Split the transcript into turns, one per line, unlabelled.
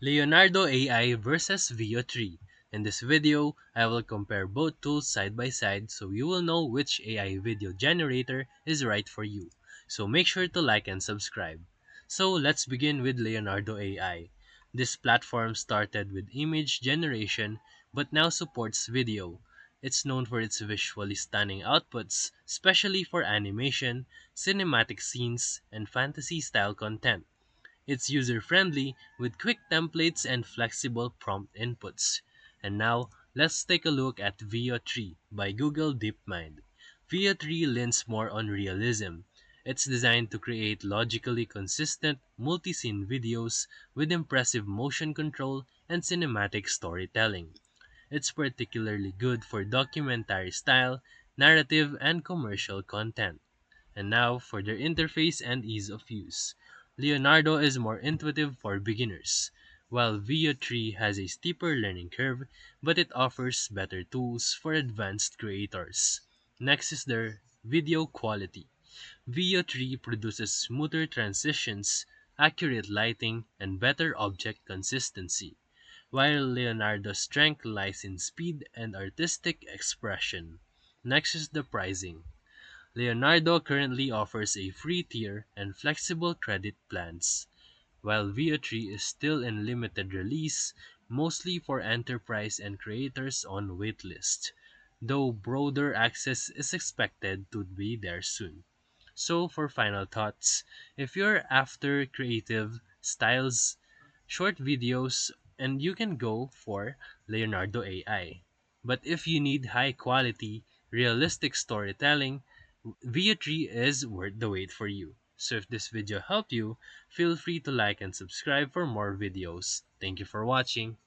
Leonardo AI versus Veo 3. In this video, I will compare both tools side by side so you will know which AI video generator is right for you. So make sure to like and subscribe. So let's begin with Leonardo AI. This platform started with image generation but now supports video. It's known for its visually stunning outputs, especially for animation, cinematic scenes, and fantasy style content. It's user-friendly with quick templates and flexible prompt inputs. And now, let's take a look at Veo 3 by Google DeepMind. Veo 3 leans more on realism. It's designed to create logically consistent, multi-scene videos with impressive motion control and cinematic storytelling. It's particularly good for documentary style, narrative, and commercial content. And now for their interface and ease of use. Leonardo is more intuitive for beginners, while Veo 3 has a steeper learning curve, but it offers better tools for advanced creators. Next is their video quality. Veo 3 produces smoother transitions, accurate lighting, and better object consistency, while Leonardo's strength lies in speed and artistic expression. Next is the pricing. Leonardo currently offers a free tier and flexible credit plans, while VO3 is still in limited release, mostly for enterprise and creators on waitlist, though broader access is expected to be there soon. So for final thoughts, if you're after creative styles, short videos, and you can go for Leonardo AI. But if you need high quality, realistic storytelling, VO3 is worth the wait for you. So if this video helped you, feel free to like and subscribe for more videos. Thank you for watching.